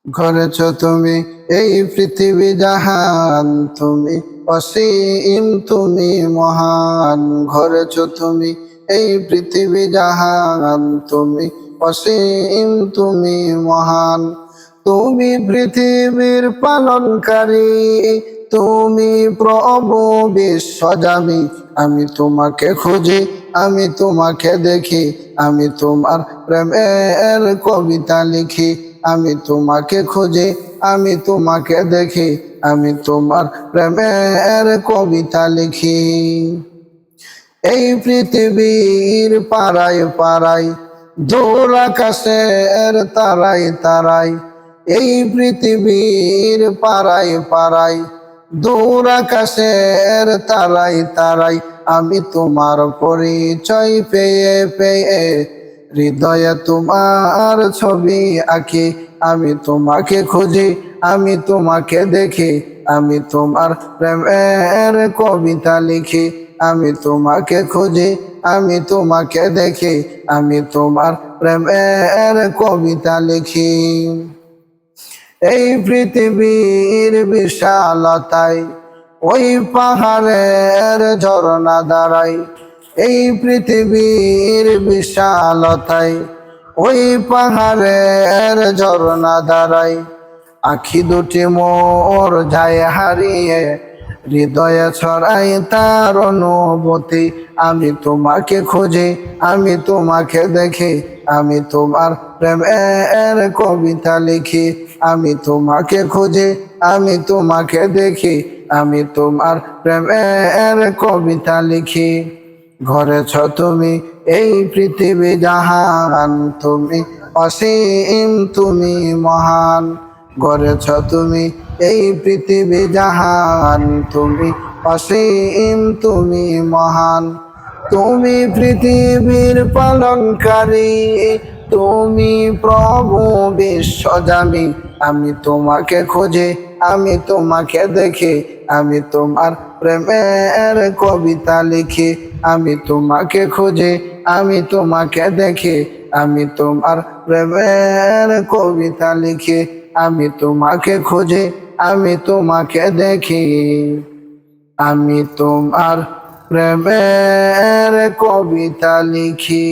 গড়েছ তুমি এই পৃথিবী জাহান, তুমি অসীম, তুমি মহান। গড়েছ তুমি এই পৃথিবী জাহান, তুমি অসীম, তুমি মহান। তুমি পৃথিবীর পালনকারী, তুমি প্রভু বিশ্বজামি। আমি তোমাকে খুঁজি, আমি তোমাকে দেখি, আমি তোমার প্রেমের কবিতা লিখি। আমি তোমাকে খুঁজি, আমি তোমাকে দেখি, আমি তোমার প্রেমের কবিতা লিখি। এই পৃথিবীর পাড়ায় পাড়ায়, দূর আকাশের তারাই তারাই। এই পৃথিবীর পাড়ায় পাড়ায়, দূর আকাশের তারাই তারাই। আমি তোমার পরিচয় পেয়ে পেয়ে হৃদয়ে তোমার ছবি আঁকি। আমি তোমাকে খুঁজি, আমি তোমাকে দেখি, আমি তোমার প্রেমের কবিতা লিখি। আমি তোমাকে খুঁজি, আমি তোমাকে দেখি, আমি তোমার প্রেমের কবিতা লিখি। এই পৃথিবীর বিশালতায়, ওই পাহাড়ের ঝরনা দাঁড়াই। এই পৃথিবীর বিশালতায়, ওই পাহাড়ের ঝরনা দাঁড়াই। আখি দুটি মোর যায় হারিয়ে, হৃদয়ে ছড়াই তার অনুভূতি। আমি তোমাকে খুঁজি, আমি তোমাকে দেখি, আমি তোমার প্রেমের কবিতা লিখি। আমি তোমাকে খুঁজি, আমি তোমাকে দেখি, আমি তোমার প্রেমের কবিতা লিখি। গড়েছ তুমি এই পৃথিবী জাহান, তুমি অসীম, তুমি মহান। গড়েছ তুমি এই পৃথিবী জাহান, তুমি অসীম, তুমি মহান। তুমি পৃথিবীর পালনকারী, তুমি প্রভু বিশ্বজামি। আমি তোমাকে খুঁজি, আমি তোমাকে দেখি, আমি তোমার প্রেমের কবিতা লিখি। আমি তোমাকে খুঁজি, আমি তোমাকে দেখি, আমি তোমার প্রেমের কবিতা লিখি। আমি তোমাকে খুঁজি, আমি তোমাকে দেখি, আমি তোমার প্রেমের কবিতা লিখি।